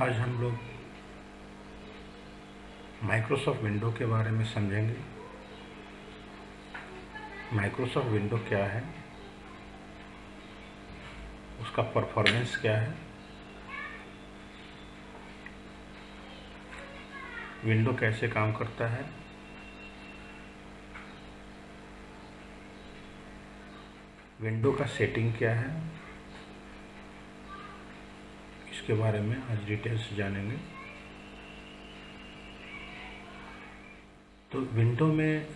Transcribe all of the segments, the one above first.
आज हम लोग माइक्रोसॉफ्ट विंडो के बारे में समझेंगे। माइक्रोसॉफ्ट विंडो क्या है, उसका परफॉर्मेंस क्या है, विंडो कैसे काम करता है, विंडो का सेटिंग क्या है, इसके बारे में आज डिटेल से जानेंगे। तो विंडो में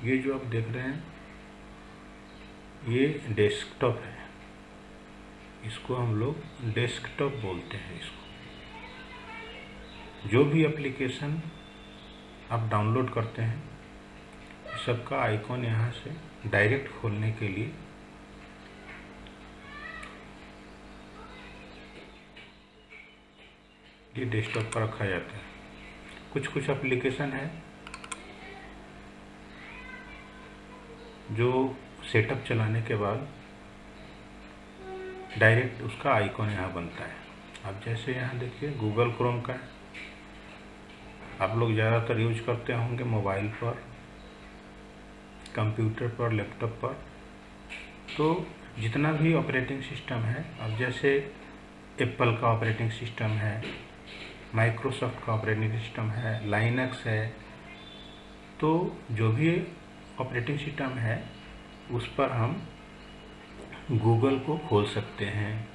ये जो आप देख रहे हैं ये डेस्कटॉप है, इसको हम लोग डेस्कटॉप बोलते हैं। इसको जो भी एप्लीकेशन आप डाउनलोड करते हैं सबका आइकॉन यहाँ से डायरेक्ट खोलने के लिए ये डेस्कटॉप पर रखा जाता है। कुछ एप्लीकेशन है जो सेटअप चलाने के बाद डायरेक्ट उसका आइकॉन यहाँ बनता है। अब जैसे यहाँ देखिए गूगल क्रोम का है, आप लोग ज़्यादातर यूज करते होंगे मोबाइल पर, कंप्यूटर पर, लैपटॉप पर। तो जितना भी ऑपरेटिंग सिस्टम है, अब जैसे एप्पल का ऑपरेटिंग सिस्टम है, माइक्रोसॉफ्ट का ऑपरेटिंग सिस्टम है, लाइनक्स है, तो जो भी ऑपरेटिंग सिस्टम है उस पर हम गूगल को खोल सकते हैं।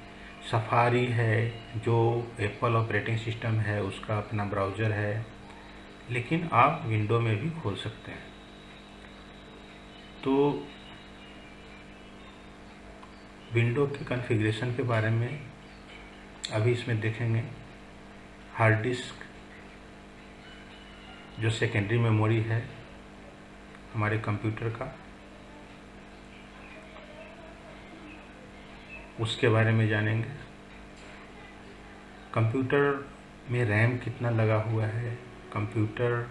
सफारी है जो एप्पल ऑपरेटिंग सिस्टम है उसका अपना ब्राउज़र है, लेकिन आप विंडो में भी खोल सकते हैं। तो विंडो के कॉन्फ़िगरेशन के बारे में अभी इसमें देखेंगे। हार्ड डिस्क जो सेकेंडरी मेमोरी है हमारे कंप्यूटर का, उसके बारे में जानेंगे। कंप्यूटर में रैम कितना लगा हुआ है, कंप्यूटर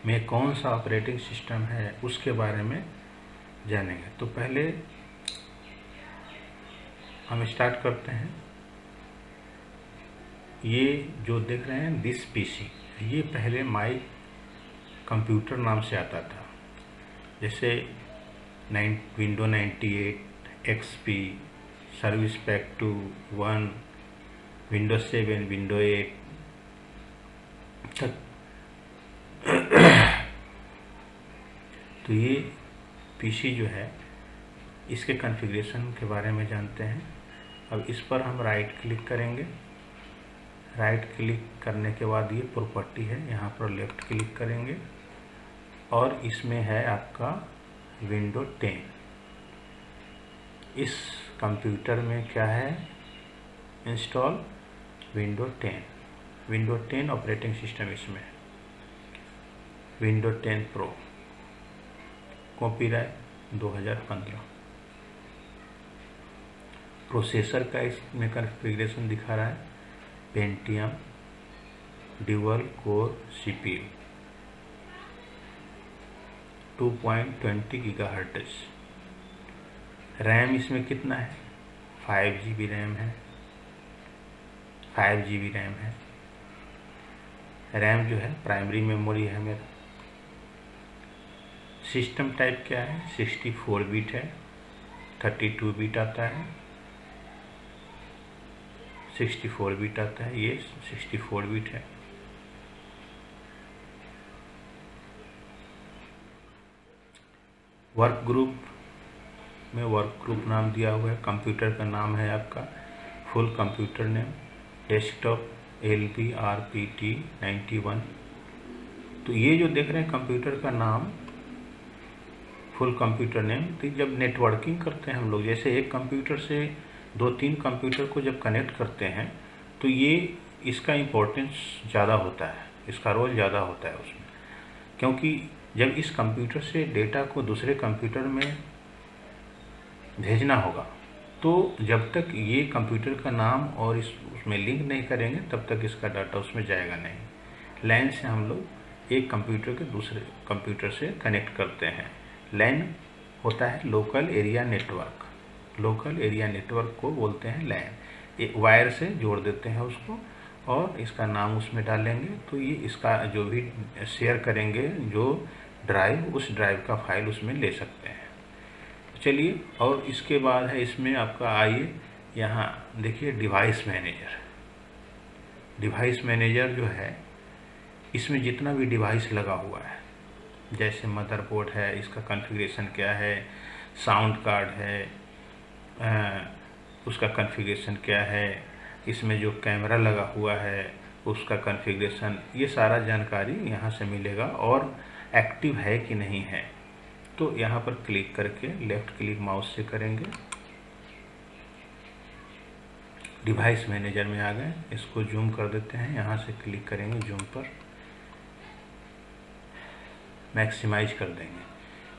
में कौन सा ऑपरेटिंग सिस्टम है, उसके बारे में जानेंगे। तो पहले हम स्टार्ट करते हैं। ये जो देख रहे हैं दिस पीसी, ये पहले माई कंप्यूटर नाम से आता था। जैसे window 98, XP, service pack 2, 1, window 7, window 8 तक। तो ये पीसी जो है इसके कॉन्फ़िगरेशन के बारे में जानते हैं। अब इस पर हम राइट क्लिक करेंगे। राइट क्लिक करने के बाद ये प्रॉपर्टी है, यहाँ पर लेफ़्ट क्लिक करेंगे और इसमें है आपका विंडो 10। इस कंप्यूटर में क्या है install, window 10। Window 10 operating system इसमें है। Window 10 pro, copyright 2015। प्रोसेसर का इसमें कॉन्फ़िगरेशन दिखा रहा है Pentium dual core CPU 2.20 GHz। RAM इसमें कितना है, 5 GB रैम है। 5 GB रैम है। रैम जो है प्राइमरी मेमोरी है मेरा। सिस्टम टाइप क्या है, 64 बिट है, 32 बिट आता है, 64 बिट आता है। ये 64 बिट है। वर्क ग्रुप में वर्क ग्रुप नाम दिया हुआ है। कंप्यूटर का नाम है आपका full computer name, desktop LBRPT 91। तो ये जो देख रहे हैं कंप्यूटर का नाम फुल कंप्यूटर नेम, तो जब नेटवर्किंग करते हैं हम लोग, जैसे एक कंप्यूटर से 2-3 कंप्यूटर को जब कनेक्ट करते हैं तो ये इसका इम्पोर्टेंस ज़्यादा होता है, इसका रोल ज़्यादा होता है उसमें। क्योंकि जब इस कंप्यूटर से डेटा को दूसरे कंप्यूटर में भेजना होगा तो जब तक ये कंप्यूटर का नाम और उसमें लिंक नहीं करेंगे तब तक इसका डाटा उसमें जाएगा नहीं। लैन से हम लोग एक कंप्यूटर के दूसरे कंप्यूटर से कनेक्ट करते हैं। लैन होता है local area network. Local area network को बोलते हैं लैन। एक वायर से जोड़ देते हैं उसको और इसका नाम उसमें डालेंगे, तो ये इसका जो भी शेयर करेंगे जो ड्राइव, उस ड्राइव का फाइल उसमें ले सकते हैं। चलिए, और इसके बाद है इसमें आपका, आइए यहाँ देखिए डिवाइस मैनेजर। डिवाइस मैनेजर जो है, इसमें जितना भी डिवाइस लगा हुआ है, जैसे मदरबोर्ड है, इसका कॉन्फ़िगरेशन क्या है, साउंड कार्ड है, उसका कॉन्फ़िगरेशन क्या है, इसमें जो कैमरा लगा हुआ है उसका कॉन्फ़िगरेशन, ये सारा जानकारी यहाँ से मिलेगा, और एक्टिव है कि नहीं है। तो यहाँ पर क्लिक करके लेफ़्ट क्लिक माउस से करेंगे, डिवाइस मैनेजर में आ गए। इसको जूम कर देते हैं, यहाँ से क्लिक करेंगे जूम पर, मैक्सिमाइज कर देंगे।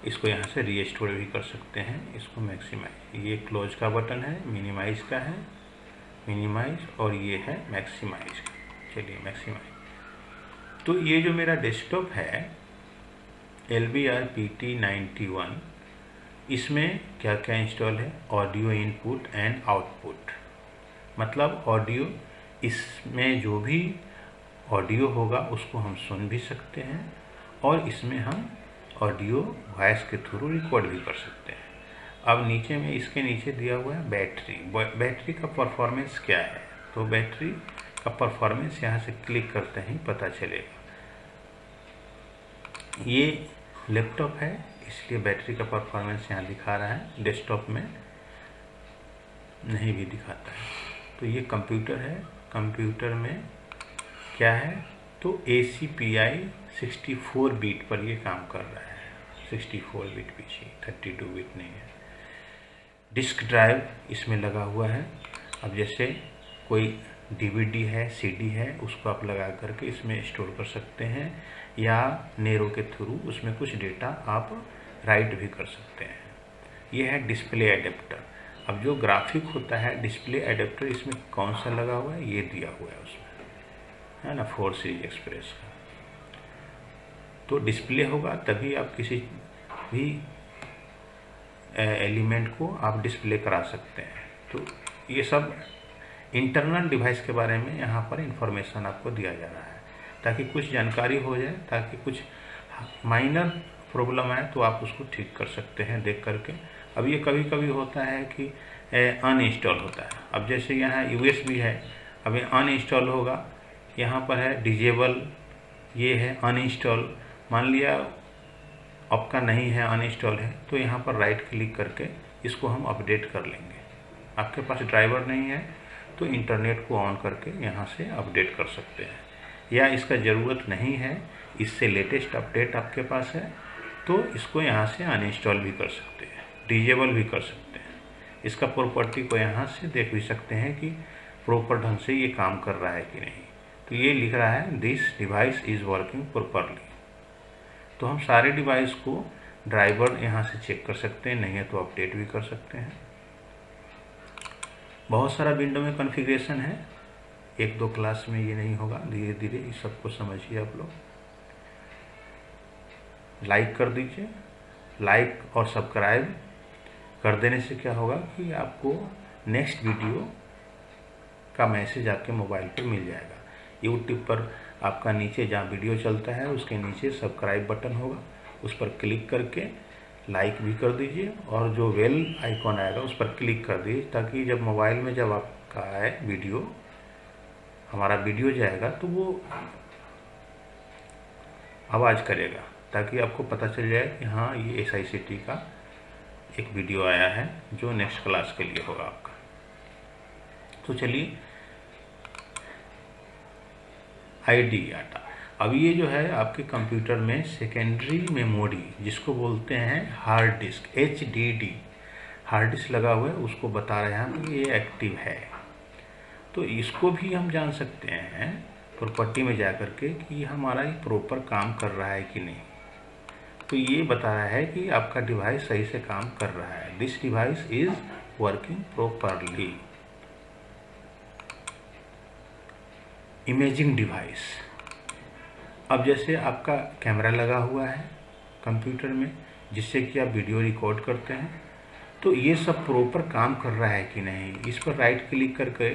इसको यहाँ से रीस्टोर भी कर सकते हैं, इसको मैक्सिमाइज। ये क्लोज का बटन है, मिनिमाइज का है, मिनिमाइज, और ये है मैक्सिमाइज का। चलिए मैक्सिमाइज। तो ये जो मेरा डेस्कटॉप है LBR-PT91, इसमें क्या क्या इंस्टॉल है, ऑडियो इनपुट एंड आउटपुट, मतलब ऑडियो, इसमें जो भी ऑडियो होगा उसको हम सुन भी सकते हैं, और इसमें हम ऑडियो वॉइस के थ्रू रिकॉर्ड भी कर सकते हैं। अब नीचे में, इसके नीचे दिया हुआ है बैटरी। बैटरी का परफॉर्मेंस क्या है, तो बैटरी का परफॉर्मेंस यहाँ से क्लिक करते ही पता चलेगा। ये लैपटॉप है, इसलिए बैटरी का परफॉर्मेंस यहाँ दिखा रहा है, डेस्कटॉप में नहीं भी दिखाता है। तो ये कंप्यूटर है, कंप्यूटर में क्या है, तो ACPI 64 बिट पर ये काम कर रहा है, 64 बिट पीछे, 32 बिट नहीं है। डिस्क ड्राइव इसमें लगा हुआ है। अब जैसे कोई DVD है, CD है, उसको आप लगा करके इसमें स्टोर कर सकते हैं, या नेरो के थ्रू उसमें कुछ डेटा आप राइट भी कर सकते हैं। ये है डिस्प्ले एडेप्टर। अब जो ग्राफिक होता है, डिस्प्ले एडेप्टर इसमें कौन सा लगा हुआ है, ये दिया हुआ है उसमें, है ना, 4 सीरीज एक्सप्रेस का। तो डिस्प्ले होगा तभी आप किसी भी एलिमेंट को आप डिस्प्ले करा सकते हैं। तो ये सब इंटरनल डिवाइस के बारे में यहाँ पर इंफॉर्मेशन आपको दिया जा रहा है, ताकि कुछ जानकारी हो जाए, ताकि कुछ माइनर प्रॉब्लम आए तो आप उसको ठीक कर सकते हैं देख करके। अब ये कभी कभी होता है कि अनइंस्टॉल होता है। अब जैसे यहाँ USB है, अब ये अनइंस्टॉल होगा, यहाँ पर है डिजेबल, ये है अनइंस्टॉल। मान लिया आपका नहीं है, अनइंस्टॉल है, तो यहाँ पर राइट क्लिक करके इसको हम अपडेट कर लेंगे। आपके पास ड्राइवर नहीं है तो इंटरनेट को ऑन करके यहाँ से अपडेट कर सकते हैं, या इसका ज़रूरत नहीं है, इससे लेटेस्ट अपडेट आपके पास है, तो इसको यहाँ से अनइंस्टॉल भी कर सकते हैं, डिजेबल भी कर सकते हैं। इसका प्रॉपर्टी को यहाँ से देख भी सकते हैं कि प्रॉपर ढंग से ये काम कर रहा है कि नहीं। तो ये लिख रहा है this device is working properly. तो हम सारे डिवाइस को ड्राइवर यहाँ से चेक कर सकते हैं, नहीं है तो अपडेट भी कर सकते हैं। बहुत सारा विंडो में कॉन्फ़िगरेशन है, 1-2 क्लास में ये नहीं होगा, धीरे धीरे इस सबको समझिए आप लोग। लाइक कर दीजिए, लाइक और सब्सक्राइब कर देने से क्या होगा कि आपको नेक्स्ट वीडियो का मैसेज आपके मोबाइल पर मिल जाएगा। यूट्यूब पर आपका नीचे जहाँ वीडियो चलता है उसके नीचे सब्सक्राइब बटन होगा, उस पर क्लिक करके लाइक भी कर दीजिए, और जो बेल आइकॉन आएगा उस पर क्लिक कर दीजिए, ताकि जब मोबाइल में जब आपका आए वीडियो, हमारा वीडियो जाएगा तो वो आवाज़ करेगा, ताकि आपको पता चल जाए कि हाँ ये SICT का एक वीडियो आया है जो नेक्स्ट क्लास के लिए होगा आपका। तो चलिए, ID डाटा। अब ये जो है आपके कंप्यूटर में सेकेंडरी मेमोरी, जिसको बोलते हैं hard disk, HDD hard disk लगा हुआ है, उसको बता रहे हैं कि ये एक्टिव है। तो इसको भी हम जान सकते हैं प्रॉपर्टी में जा कर के कि हमारा ये प्रॉपर काम कर रहा है कि नहीं। तो ये बता रहा है कि आपका डिवाइस सही से काम कर रहा है, this device is working properly. Imaging device. अब जैसे आपका कैमरा लगा हुआ है कंप्यूटर में, जिससे कि आप वीडियो रिकॉर्ड करते हैं, तो ये सब प्रॉपर काम कर रहा है कि नहीं, इस पर राइट क्लिक करके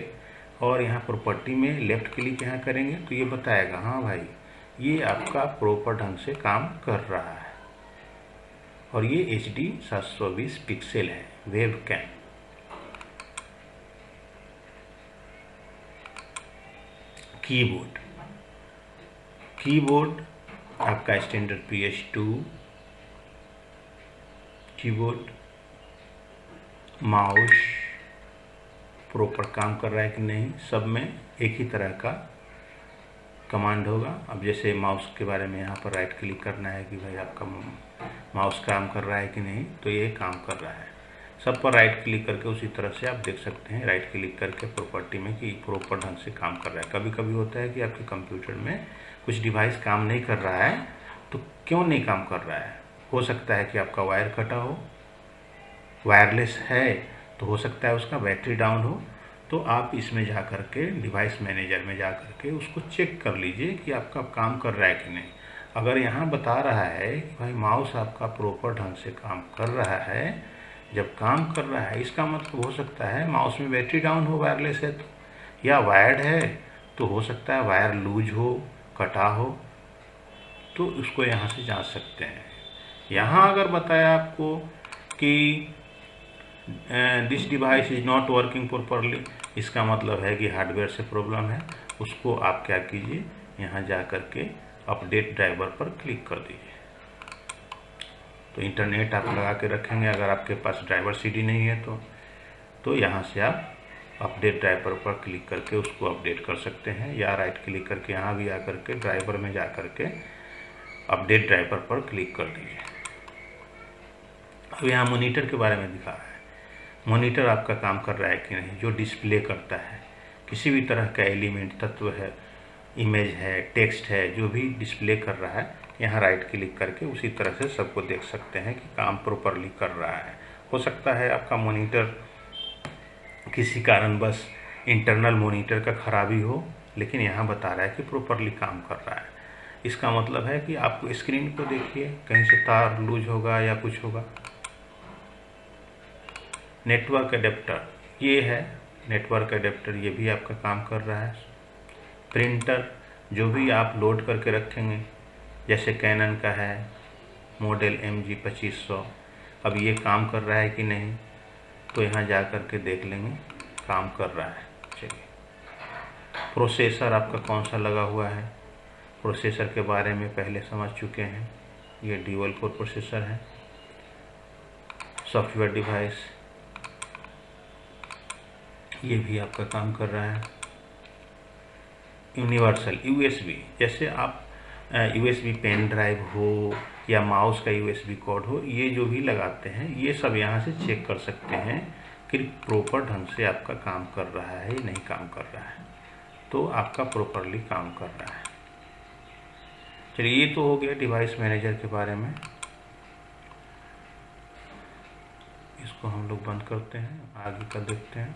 और यहाँ प्रॉपर्टी में लेफ्ट क्लिक यहाँ करेंगे तो ये बताएगा हाँ भाई ये आपका प्रॉपर ढंग से काम कर रहा है। और ये HD 720 पिक्सल है वेब कैम। कीबोर्ड आपका standard PS2 keyboard. Mouse proper काम कर रहा है कि नहीं, सब में एक ही तरह का कमांड होगा। अब जैसे माउस के बारे में यहाँ पर राइट क्लिक करना है कि भाई आपका माउस काम कर रहा है कि नहीं, तो ये काम कर रहा है। सब पर राइट क्लिक करके उसी तरह से आप देख सकते हैं राइट क्लिक करके प्रॉपर्टी में कि प्रॉपर ढंग से काम कर रहा है। कभी कभी होता है कि आपके कंप्यूटर में कुछ डिवाइस काम नहीं कर रहा है, तो क्यों नहीं काम कर रहा है? हो सकता है कि आपका वायर कटा हो, वायरलेस है तो हो सकता है उसका बैटरी डाउन हो। तो आप इसमें जा कर के डिवाइस मैनेजर में जा कर के उसको चेक कर लीजिए कि आपका काम कर रहा है कि नहीं। अगर यहाँ बता रहा है कि भाई माउस आपका प्रॉपर ढंग से काम कर रहा है, जब काम कर रहा है इसका मतलब हो सकता है माउस में बैटरी डाउन हो, वायरलेस है तो, या वायर्ड है तो हो सकता है वायर लूज हो, कटा हो, तो उसको यहाँ से जांच सकते हैं। यहाँ अगर बताया आपको कि this device is not working properly, इसका मतलब है कि हार्डवेयर से प्रॉब्लम है। उसको आप क्या कीजिए, यहाँ जा कर के अपडेट ड्राइवर पर क्लिक कर दीजिए। तो इंटरनेट आप लगा के रखेंगे, अगर आपके पास ड्राइवर CD नहीं है तो यहाँ से आप अपडेट ड्राइवर पर क्लिक करके उसको अपडेट कर सकते हैं, या राइट क्लिक करके यहाँ भी आकर के ड्राइवर में जा कर के अपडेट ड्राइवर पर क्लिक कर दीजिए। अब यहाँ मॉनिटर के बारे में दिखा है। मॉनिटर आपका काम कर रहा है कि नहीं, जो डिस्प्ले करता है किसी भी तरह का एलिमेंट, तत्व है, इमेज है, टेक्स्ट है, जो भी डिस्प्ले कर रहा है, यहाँ राइट क्लिक करके उसी तरह से सबको देख सकते हैं कि काम प्रॉपरली कर रहा है। हो सकता है आपका मॉनिटर किसी कारणवश इंटरनल मॉनिटर का खराबी हो, लेकिन यहाँ बता रहा है कि प्रॉपरली काम कर रहा है। इसका मतलब है कि आप स्क्रीन को देखिए, कहीं से तार लूज होगा या कुछ होगा। नेटवर्क एडेप्टर ये है, नेटवर्क एडेप्टर ये भी आपका काम कर रहा है। प्रिंटर जो भी आप लोड करके रखेंगे, जैसे कैनन का है मॉडल MG2500, अब ये काम कर रहा है कि नहीं, तो यहाँ जा कर के देख लेंगे काम कर रहा है। चलिए, प्रोसेसर आपका कौन सा लगा हुआ है, प्रोसेसर के बारे में पहले समझ चुके हैं। ये ड्यूअल कोर प्रोसेसर है। सॉफ्टवेयर डिवाइस ये भी आपका काम कर रहा है। यूनिवर्सल USB, जैसे आप USB पेन ड्राइव हो या माउस का USB कोड हो, ये जो भी लगाते हैं ये सब यहाँ से चेक कर सकते हैं कि प्रॉपर ढंग से आपका काम कर रहा है या नहीं काम कर रहा है, तो आपका प्रॉपरली काम कर रहा है। चलिए, ये तो हो गया डिवाइस मैनेजर के बारे में। इसको हम लोग बंद करते हैं, आगे का देखते हैं।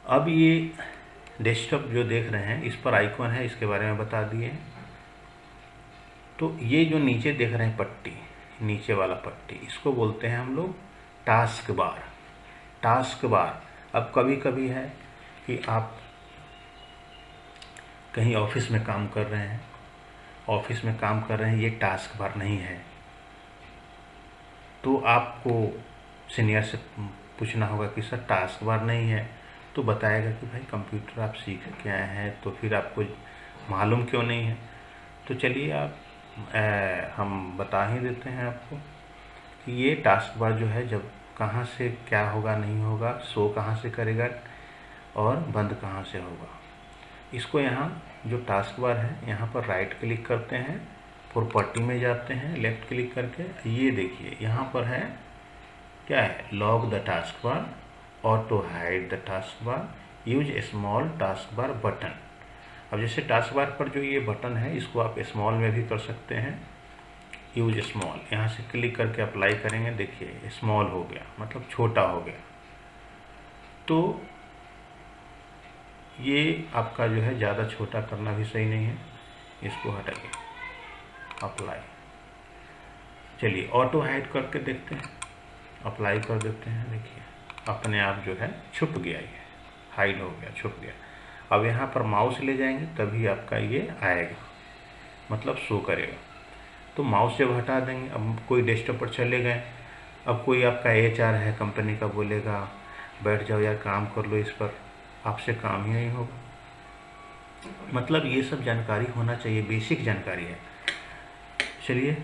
अब ये डेस्कटॉप जो देख रहे हैं, इस पर आइकॉन है, इसके बारे में बता दिए। तो ये जो नीचे देख रहे हैं पट्टी, नीचे वाला पट्टी, इसको बोलते हैं हम लोग टास्क बार। टास्क बार, अब कभी कभी है कि आप कहीं ऑफिस में काम कर रहे हैं, ये टास्क बार नहीं है, तो आपको सीनियर से पूछना होगा कि सर टास्क बार नहीं है, तो बताएगा कि भाई कंप्यूटर आप सीख के आए हैं तो फिर आपको मालूम क्यों नहीं है। तो चलिए हम बता ही देते हैं आपको कि ये टास्क बार जो है, जब कहाँ से क्या होगा नहीं होगा, शो कहाँ से करेगा और बंद कहाँ से होगा। इसको यहाँ जो टास्क बार है, यहाँ पर राइट क्लिक करते हैं, प्रॉपर्टी में जाते हैं, लेफ्ट क्लिक करके ये देखिए यहाँ पर है क्या है, lock the task bar, auto hide the task bar, use small task bar button. अब जैसे टास्क बार पर जो ये बटन है, इसको आप स्मॉल में भी कर सकते हैं, यूज स्मॉल, यहाँ से क्लिक करके अप्लाई करेंगे, देखिए स्मॉल हो गया, मतलब छोटा हो गया। तो ये आपका जो है ज़्यादा छोटा करना भी सही नहीं है, इसको हटाइए, अप्लाई। चलिए ऑटो हाइड करके देखते हैं, अप्लाई कर देते हैं, देखिए अपने आप जो है छुप गया, ये हाइड हो गया, छुप गया। अब यहाँ पर माउस ले जाएंगे तभी आपका ये आएगा, मतलब शो करेगा। तो माउस जब हटा देंगे, अब कोई डेस्कटॉप पर चले गए, अब कोई आपका HR है कंपनी का, बोलेगा बैठ जाओ यार काम कर लो इस पर, आपसे काम ही नहीं होगा। मतलब ये सब जानकारी होना चाहिए, बेसिक जानकारी है। चलिए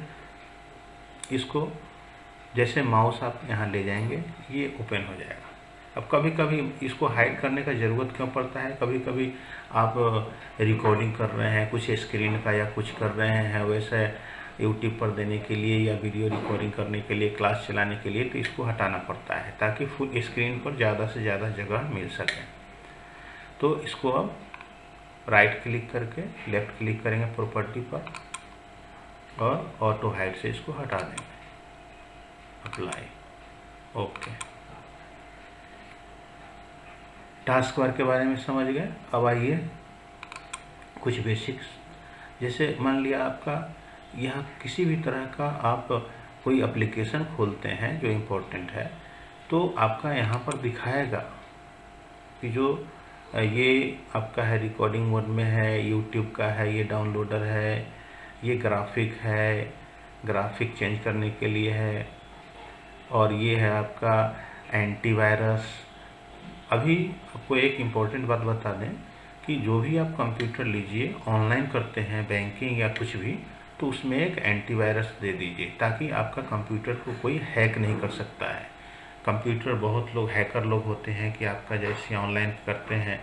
इसको जैसे माउस आप यहाँ ले जाएंगे ये ओपन हो जाएगा। अब कभी कभी इसको हाइड करने का ज़रूरत क्यों पड़ता है, कभी कभी आप रिकॉर्डिंग कर रहे हैं कुछ स्क्रीन का या कुछ कर रहे हैं वैसे यूट्यूब पर देने के लिए या वीडियो रिकॉर्डिंग करने के लिए, क्लास चलाने के लिए, तो इसको हटाना पड़ता है ताकि फुल स्क्रीन पर ज़्यादा से ज़्यादा जगह मिल सके। तो इसको अब राइट क्लिक करके लेफ़्ट क्लिक करेंगे प्रॉपर्टी पर और ऑटो हाइड से इसको हटा देंगे, अप्लाई, ओके। टास्क बार के बारे में समझ गए। अब आइए कुछ बेसिक्स, जैसे मान लिया आपका यहाँ किसी भी तरह का आप कोई एप्लीकेशन खोलते हैं जो इम्पोर्टेंट है, तो आपका यहाँ पर दिखाएगा कि जो ये आपका है रिकॉर्डिंग मोड में है, यूट्यूब का है, ये डाउनलोडर है, ये ग्राफिक है, ग्राफिक चेंज करने के लिए है, और ये है आपका एंटीवायरस। अभी आपको एक इम्पॉर्टेंट बात बता दें कि जो भी आप कंप्यूटर लीजिए ऑनलाइन करते हैं बैंकिंग या कुछ भी, तो उसमें एक एंटीवायरस दे दीजिए ताकि आपका कंप्यूटर को कोई हैक नहीं कर सकता है। कंप्यूटर बहुत लोग हैकर लोग होते हैं कि आपका जैसे ऑनलाइन करते हैं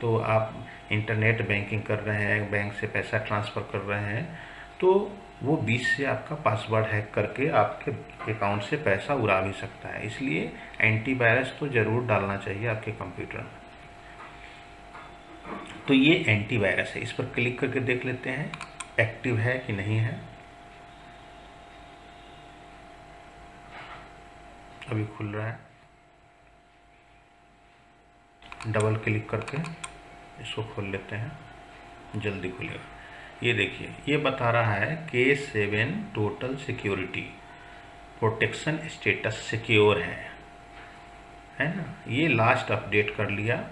तो आप इंटरनेट बैंकिंग कर रहे हैं, बैंक से पैसा ट्रांसफ़र कर रहे हैं, तो वो बीच से आपका पासवर्ड हैक करके आपके अकाउंट से पैसा उड़ा भी सकता है। इसलिए एंटीवायरस तो ज़रूर डालना चाहिए आपके कंप्यूटर में। तो ये एंटीवायरस है, इस पर क्लिक करके देख लेते हैं एक्टिव है कि नहीं है। अभी खुल रहा है, डबल क्लिक करके इसको खोल लेते हैं, जल्दी खुलेगा। ये देखिए ये बता रहा है K7 total security protection status secure है ना। ये लास्ट अपडेट कर लिया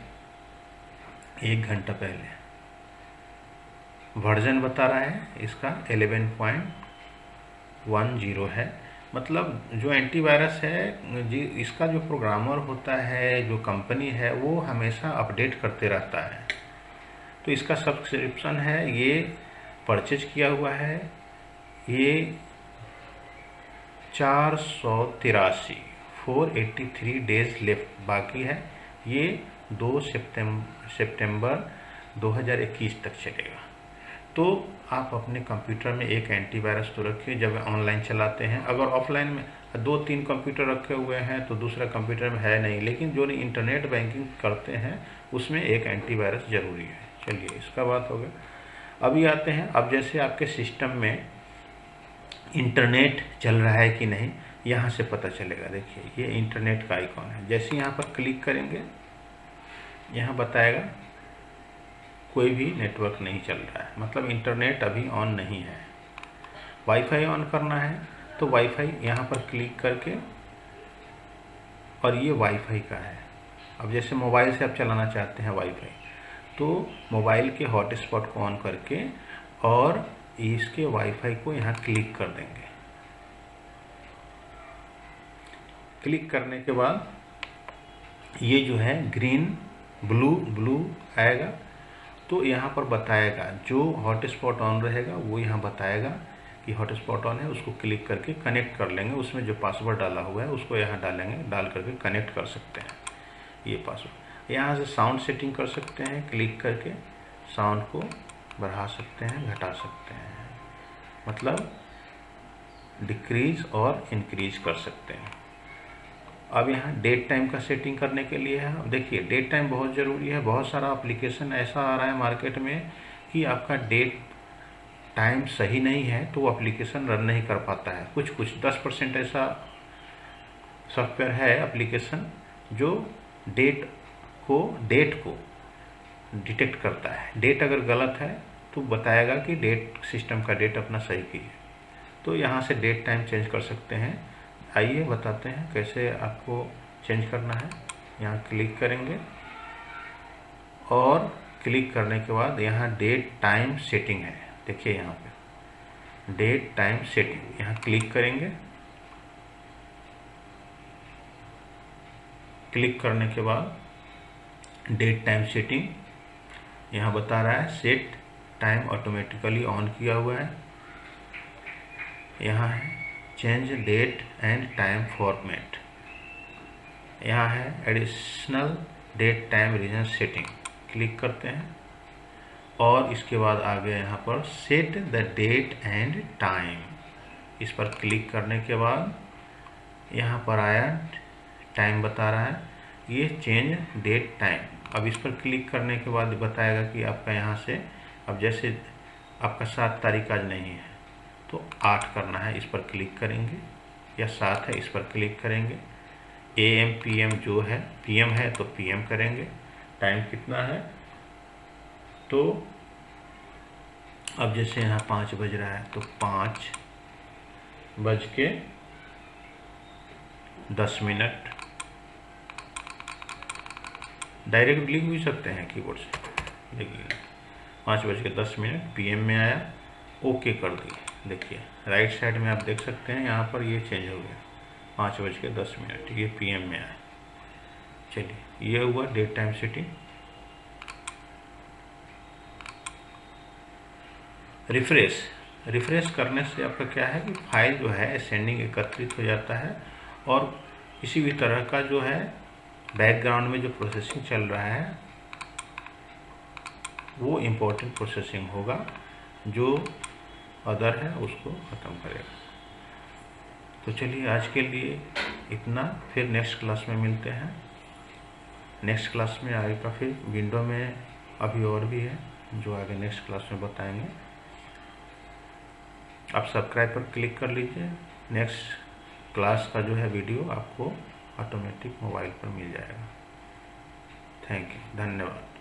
1 घंटा पहले। वर्जन बता रहा है इसका 11.10 है। मतलब जो एंटीवायरस है जी, इसका जो प्रोग्रामर होता है, जो कंपनी है, वो हमेशा अपडेट करते रहता है। तो इसका सब्सक्रिप्शन है, ये परचेज किया हुआ है, ये 483 डेज लेफ्ट बाकी है। ये 2 सितंबर 2021 तक चलेगा। तो आप अपने कंप्यूटर में एक एंटीवायरस तो रखिए जब ऑनलाइन चलाते हैं। अगर ऑफलाइन में 2-3 कंप्यूटर रखे हुए हैं तो दूसरा कंप्यूटर में है नहीं, लेकिन जो इंटरनेट बैंकिंग करते हैं उसमें एक एंटीवायरस ज़रूरी है। चलिए इसका बात हो गया। अभी आते हैं, अब जैसे आपके सिस्टम में इंटरनेट चल रहा है कि नहीं, यहाँ से पता चलेगा। देखिए ये इंटरनेट का आइकॉन है, जैसे यहाँ पर क्लिक करेंगे यहाँ बताएगा कोई भी नेटवर्क नहीं चल रहा है, मतलब इंटरनेट अभी ऑन नहीं है। वाईफाई ऑन करना है तो वाईफाई यहाँ पर क्लिक करके, और ये वाईफाई का है। अब जैसे मोबाइल से आप चलाना चाहते हैं वाईफाई, तो मोबाइल के हॉटस्पॉट को ऑन करके और इसके वाईफाई को यहाँ क्लिक कर देंगे। क्लिक करने के बाद ये जो है ग्रीन ब्लू आएगा, तो यहाँ पर बताएगा जो हॉटस्पॉट ऑन रहेगा वो यहाँ बताएगा कि हॉटस्पॉट ऑन है। उसको क्लिक करके कनेक्ट कर लेंगे, उसमें जो पासवर्ड डाला हुआ है उसको यहाँ डालेंगे, डाल करके कनेक्ट कर सकते हैं ये पासवर्ड। यहाँ से साउंड सेटिंग कर सकते हैं, क्लिक करके साउंड को बढ़ा सकते हैं, घटा सकते हैं, मतलब डिक्रीज और इंक्रीज कर सकते हैं। अब यहाँ डेट टाइम का सेटिंग करने के लिए है। अब देखिए डेट टाइम बहुत ज़रूरी है। बहुत सारा एप्लीकेशन ऐसा आ रहा है मार्केट में कि आपका डेट टाइम सही नहीं है तो वो एप्लीकेशन रन नहीं कर पाता है। कुछ 10% ऐसा सॉफ्टवेयर है एप्लीकेशन जो डेट को डिटेक्ट करता है। डेट अगर गलत है तो बताएगा कि डेट सिस्टम का डेट अपना सही कीजिए। तो यहाँ से डेट टाइम चेंज कर सकते हैं। आइए बताते हैं कैसे आपको चेंज करना है। यहाँ क्लिक करेंगे और क्लिक करने के बाद यहाँ डेट टाइम सेटिंग है, देखिए यहाँ पे डेट टाइम सेटिंग, यहाँ क्लिक करेंगे। क्लिक करने के बाद डेट टाइम सेटिंग यहाँ बता रहा है सेट टाइम ऑटोमेटिकली ऑन किया हुआ है। यहाँ है change date and time format, यहाँ है additional date time region setting, click करते हैं और इसके बाद आ गया यहाँ पर set the date and time. इस पर क्लिक करने के बाद यहाँ पर आया टाइम बता रहा है, ये चेंज डेट टाइम। अब इस पर क्लिक करने के बाद बताएगा कि आपका यहाँ से अब जैसे आपका 7 तारीख आज नहीं है तो 8 करना है, इस पर क्लिक करेंगे, या 7 है इस पर क्लिक करेंगे। AM PM जो है, PM है तो PM करेंगे। टाइम कितना है तो अब जैसे यहाँ 5 बज रहा है तो 5:10 डायरेक्ट लिख भी सकते हैं कीबोर्ड से। देखिए 5:10 PM में आया, ओके कर दिए। देखिए राइट साइड में आप देख सकते हैं यहाँ पर ये चेंज हो गया, 5:10 ये PM में आया। चलिए ये हुआ डेट टाइम सेटिंग। रिफ्रेश करने से आपका क्या है कि फाइल जो है असेंडिंग एकत्रित हो जाता है और किसी भी तरह का जो है बैकग्राउंड में जो प्रोसेसिंग चल रहा है वो इम्पोर्टेंट प्रोसेसिंग होगा, जो अदर है उसको ख़त्म करेगा। तो चलिए आज के लिए इतना, फिर नेक्स्ट क्लास में मिलते हैं। नेक्स्ट क्लास में आगे का फिर विंडो में अभी और भी है जो आगे नेक्स्ट क्लास में बताएंगे। आप सब्सक्राइब पर क्लिक कर लीजिए, नेक्स्ट क्लास का जो है वीडियो आपको ऑटोमेटिक मोबाइल पर मिल जाएगा। थैंक यू, धन्यवाद।